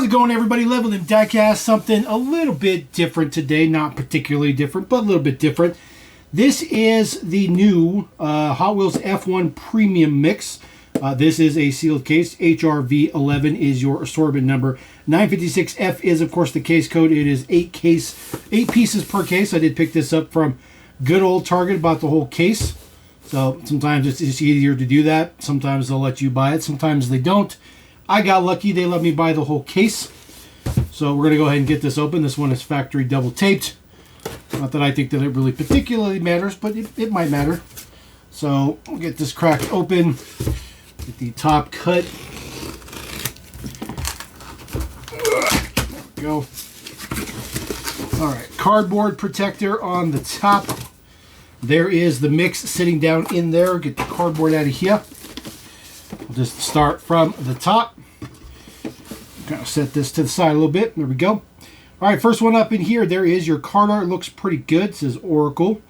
it going, everybody? Leveled and Diecast. Something a little bit different today. Not particularly different, but a little bit different. This is the new Hot Wheels F1 Premium Mix. This is a sealed case. HRV11 is your assortment number. 956F is, of course, the case code. It is 8 pieces per case. I did pick this up from good old Target, bought the whole case. So sometimes it's just easier to do that. Sometimes they'll let you buy it. Sometimes they don't. I got lucky. They let me buy the whole case. So we're going to go ahead and get this open. This one is factory double taped. Not that I think that it really particularly matters, but it might matter. So we'll get this cracked open. Get the top cut. There we go. All right, cardboard protector on the top. There is the mix sitting down in there. Get the cardboard out of here. We'll just start from the top. Kind of set this to the side a little bit. There we go. All right, first one up in here, there is your card art. Looks pretty good. It says Oracle.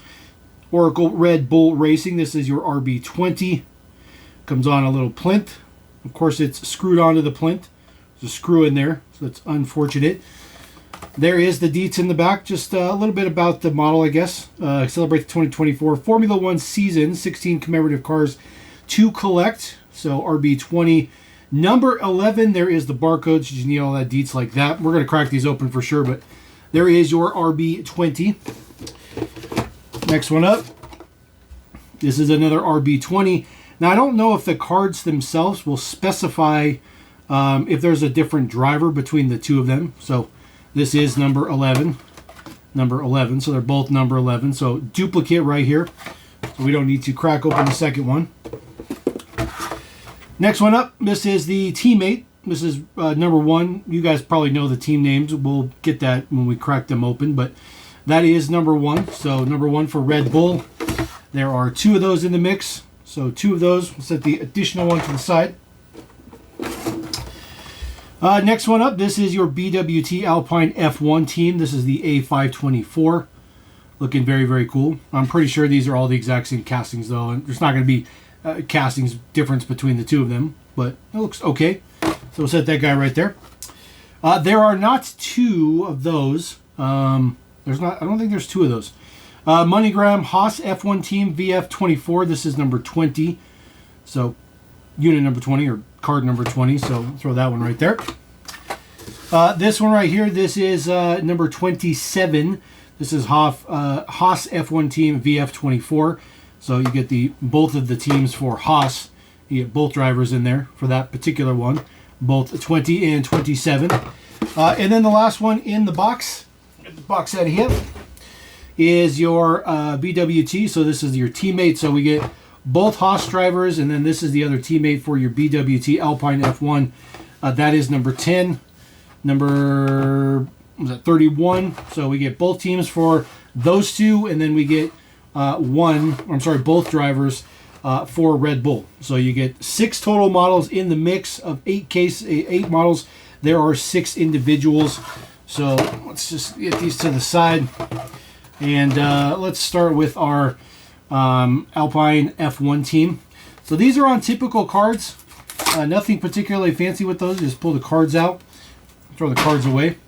Oracle Red Bull Racing. This is your RB20. Comes on a little plinth. Of course, it's screwed onto the plinth. There's a screw in there, so it's unfortunate. There is the deets in the back. Just a little bit about the model, I guess. Celebrate the 2024 Formula One season. 16 commemorative cars to collect. So RB20. Number 11, there is the barcode. So you need all that deets like that. We're going to crack these open for sure, but there is your RB20. Next one up. This is another RB20. Now, I don't know if the cards themselves will specify if there's a different driver between the two of them. So this is number 11. Number 11. So they're both number 11. So duplicate right here. So we don't need to crack open the second one. Next one up, this is the teammate. This is number 1. You guys probably know the team names. We'll get that when we crack them open, but that is number 1. So number 1 for Red Bull. There are 2 of those in the mix. So 2 of those. We'll set the additional one to the side. Next one up, this is your BWT Alpine F1 team. This is the A524. Looking very, very cool. I'm pretty sure these are all the exact same castings, though. And there's not going to be castings difference between the 2 of them, but it looks okay. So we'll set that guy right there. There are not 2 of those. I don't think there's 2 of those. MoneyGram Haas F1 Team VF24. This is number 20. So unit number 20 or card number 20. So throw that one right there. This one right here. This is number 27. This is Haas F1 Team VF24. So you get both of the teams for Haas. You get both drivers in there for that particular one. Both 20 and 27. And then the last one in the box. Get the box out of here. Is your BWT. So this is your teammate. So we get both Haas drivers. And then this is the other teammate for your BWT Alpine F1. That is number 10. Number 31. So we get both teams for those 2. And then we get both drivers for Red Bull. So you get 6 total models in the mix of 8 models. There are 6 individuals. So let's just get these to the side. And let's start with our Alpine F1 team. So these are on typical cards. Nothing particularly fancy with those. Just pull the cards out. Throw the cards away.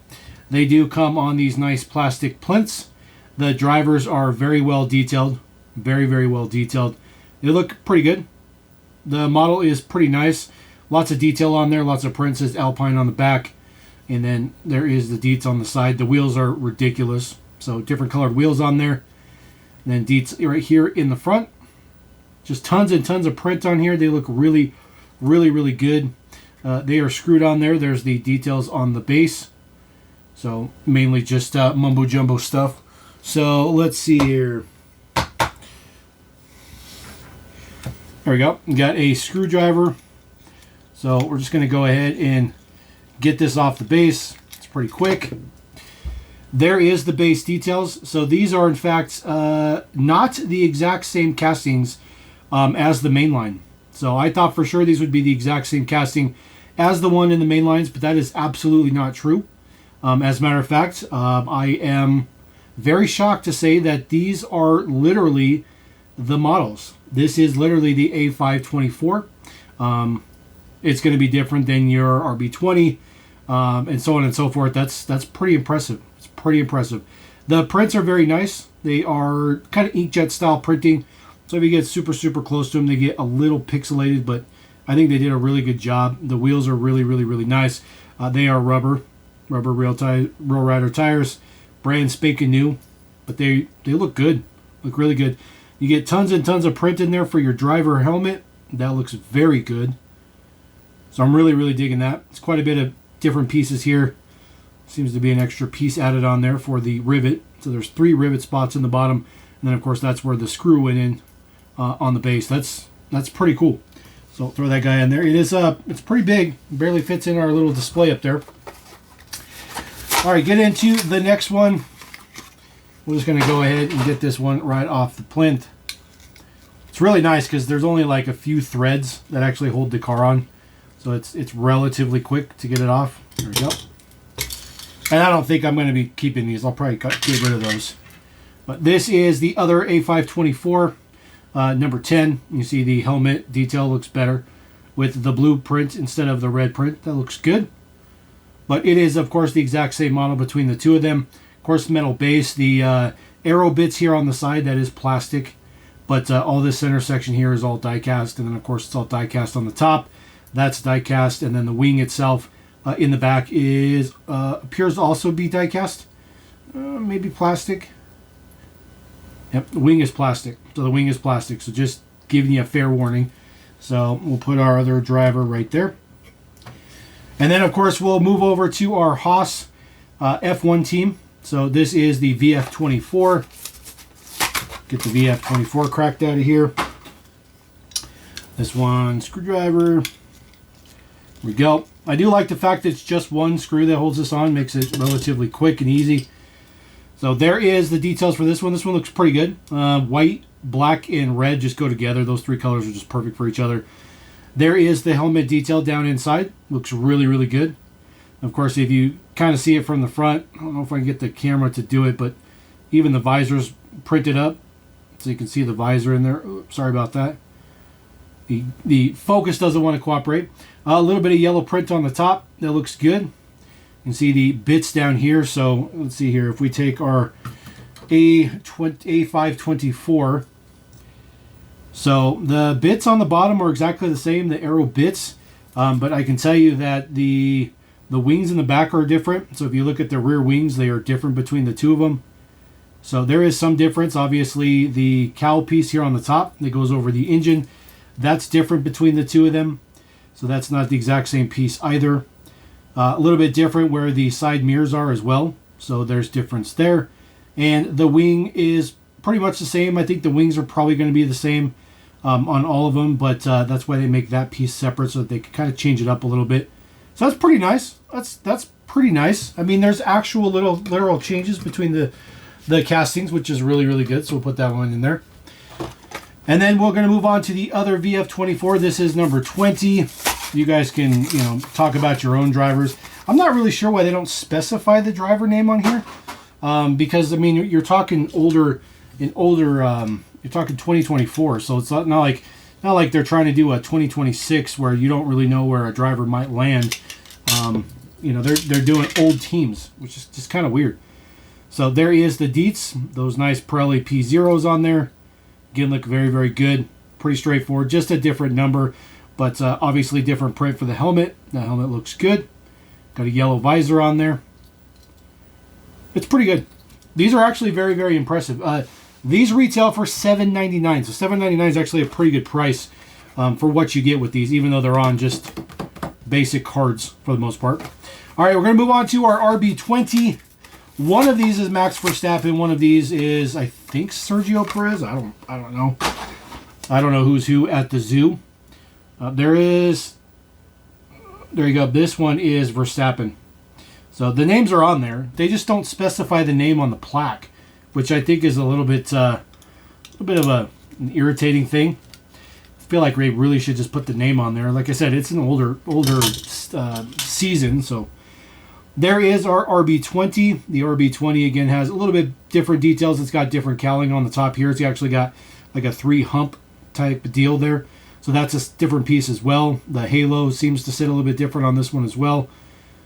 They do come on these nice plastic plinths. The drivers are very well detailed. Very, very well detailed. They look pretty good. The model is pretty nice. Lots of detail on there. Lots of prints. It says Alpine on the back. And then there is the deets on the side. The wheels are ridiculous. So different colored wheels on there. And then deets right here in the front. Just tons and tons of print on here. They look really, really, really good. They are screwed on there. There's the details on the base. So mainly just mumbo jumbo stuff. So let's see here. There we go. We got a screwdriver. So we're just going to go ahead and get this off the base. It's pretty quick. There is the base details. So these are in fact not the exact same castings as the main line. So I thought for sure these would be the exact same casting as the one in the main lines, but that is absolutely not true. As a matter of fact, I am very shocked to say that these are literally the models. This is literally the A524. It's going to be different than your RB20. and so on and so forth. That's pretty impressive. It's pretty impressive. The prints are very nice. They are kind of inkjet style printing. So if you get super, super close to them, they get a little pixelated, but I think they did a really good job. The wheels are really, really, really nice. They are rubber rail rider tires, brand spanking new, but they look good, look really good. You get tons and tons of print in there for your driver helmet. That looks very good. So I'm really, really digging that. It's quite a bit of different pieces here. Seems to be an extra piece added on there for the rivet. So there's 3 rivet spots in the bottom, and then of course that's where the screw went in on the base. That's pretty cool. So throw that guy in there. It's pretty big. Barely fits in our little display up there. All right, get into the next one. We're just going to go ahead and get this one right off the plinth. It's really nice because there's only like a few threads that actually hold the car on. So it's relatively quick to get it off. There we go. And I don't think I'm going to be keeping these. I'll probably get rid of those. But this is the other A524, number 10. You see the helmet detail looks better with the blue print instead of the red print. That looks good. But it is, of course, the exact same model between the two of them. Of course, metal base. The arrow bits here on the side, that is plastic. But all this center section here is all die cast. And then, of course, it's all die cast on the top. That's die cast. And then the wing itself in the back is appears to also be die cast. Maybe plastic. Yep, the wing is plastic. So the wing is plastic. So just giving you a fair warning. So we'll put our other driver right there. And then, of course, we'll move over to our Haas F1 team. So this is the VF24. Get the VF24 cracked out of here. This one, screwdriver. There we go. I do like the fact that it's just one screw that holds this on. Makes it relatively quick and easy. So there is the details for this one. This one looks pretty good. White, black, and red just go together. Those 3 colors are just perfect for each other. There is the helmet detail down inside. Looks really, really good. Of course, if you kind of see it from the front, I don't know if I can get the camera to do it, but even the visor's printed up. So you can see the visor in there. Oops, sorry about that. The focus doesn't want to cooperate. A little bit of yellow print on the top. That looks good. You can see the bits down here. So let's see here. If we take our A524. So the bits on the bottom are exactly the same, the arrow bits. But I can tell you that the wings in the back are different. So if you look at the rear wings, they are different between the two of them. So there is some difference. Obviously, the cowl piece here on the top that goes over the engine, that's different between the two of them. So that's not the exact same piece either. A little bit different where the side mirrors are as well. So there's difference there. And the wing is pretty much the same. I think the wings are probably going to be the same on all of them. But that's why they make that piece separate so that they can kind of change it up a little bit. So that's pretty nice. That's pretty nice. I mean, there's actual literal changes between the castings, which is really, really good. So we'll put that one in there. And then we're going to move on to the other VF24. This is number 20. You guys can, talk about your own drivers. I'm not really sure why they don't specify the driver name on here. Because, I mean, you're talking older, you're talking 2024. So it's not like they're trying to do a 2026 where you don't really know where a driver might land. They're doing old teams, which is just kind of weird. So there is the deets, those nice Pirelli P0s on there. Again, look very, very good. Pretty straightforward, just a different number, but obviously different print for the helmet. The helmet looks good. Got a yellow visor on there. It's pretty good. These are actually very, very impressive. These retail for $7.99, so $7.99 is actually a pretty good price for what you get with these, even though they're on just basic cards for the most part. All right, we're going to move on to our RB20. One of these is Max Verstappen. One of these is, I think, Sergio Perez. I don't know. I don't know who's who at the zoo. There you go. This one is Verstappen. So the names are on there. They just don't specify the name on the plaque, which I think is a little bit of an irritating thing. I feel like Ray really should just put the name on there. Like I said, it's an older season, so. There is our RB20. The RB20, again, has a little bit different details. It's got different cowling on the top here. It's actually got like a 3-hump type deal there. So that's a different piece as well. The halo seems to sit a little bit different on this one as well.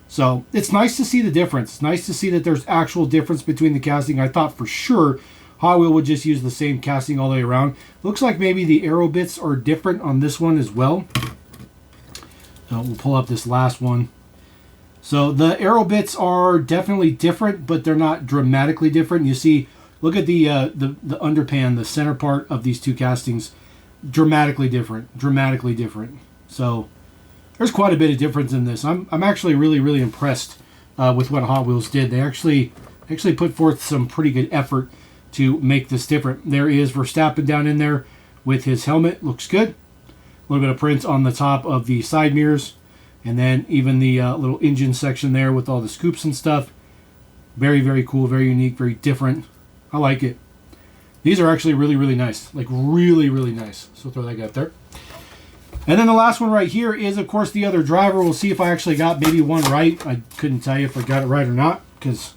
So it's nice to see the difference. It's nice to see that there's actual difference between the casting. I thought for sure Hot Wheel would just use the same casting all the way around. Looks like maybe the aero bits are different on this one as well. We'll pull up this last one. So the aero bits are definitely different, but they're not dramatically different. You see, look at the underpan, the center part of these two castings, dramatically different. Dramatically different. So there's quite a bit of difference in this. I'm actually really impressed with what Hot Wheels did. They actually put forth some pretty good effort to make this different. There is Verstappen down in there with his helmet. Looks good. A little bit of print on the top of the side mirrors. And then even the little engine section there with all the scoops and stuff. Very cool, very unique, very different. I like it. These are actually really nice. Like really nice. So throw that guy up there. And then the last one right here is, of course, the other driver. We'll see if I actually got maybe one right. I couldn't tell you if I got it right or not, because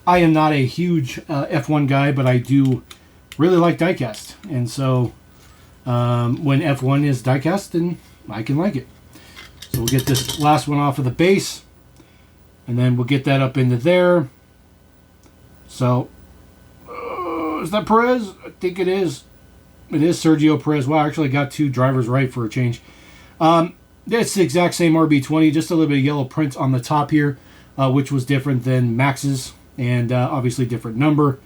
I am not a huge F1 guy, but I do really like diecast. And so when F1 is diecast, then I can like it. So we'll get this last one off of the base, and then we'll get that up into there. So, is that Perez? I think it is. It is Sergio Perez. Wow, I actually got two drivers right for a change. It's the exact same RB20, just a little bit of yellow print on the top here, which was different than Max's, and obviously different number,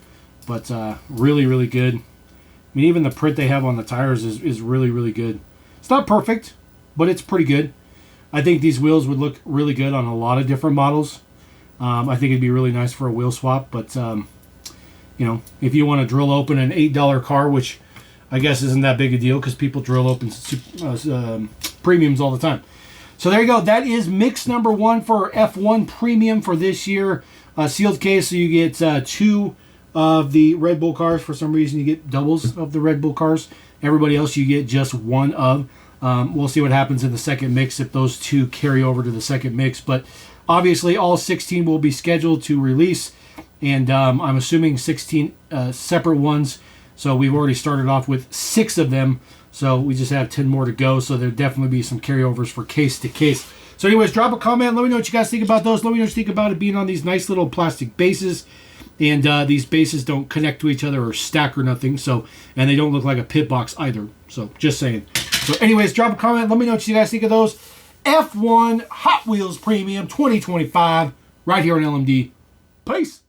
but really good. I mean, even the print they have on the tires is really good. It's not perfect, but it's pretty good. I think these wheels would look really good on a lot of different models. I think it'd be really nice for a wheel swap, but you know, if you want to drill open an $8 car, which I guess isn't that big a deal because people drill open premiums all the time. So there you go. That is mix number 1 for F1 Premium for this year. Sealed case, so you get 2 of the Red Bull cars. For some reason, you get doubles of the Red Bull cars. Everybody else, you get just 1 of. We'll see what happens in the second mix if those 2 carry over to the second mix. But obviously, all 16 will be scheduled to release. And I'm assuming 16 separate ones. So we've already started off with 6 of them. So we just have 10 more to go. So there'll definitely be some carryovers for case to case. So anyways, drop a comment. Let me know what you guys think about those. Let me know what you think about it being on these nice little plastic bases. And these bases don't connect to each other or stack or nothing. So, and they don't look like a pit box either. So just saying. So anyways, drop a comment. Let me know what you guys think of those. F1 Hot Wheels Premium 2025 right here on LMD. Peace.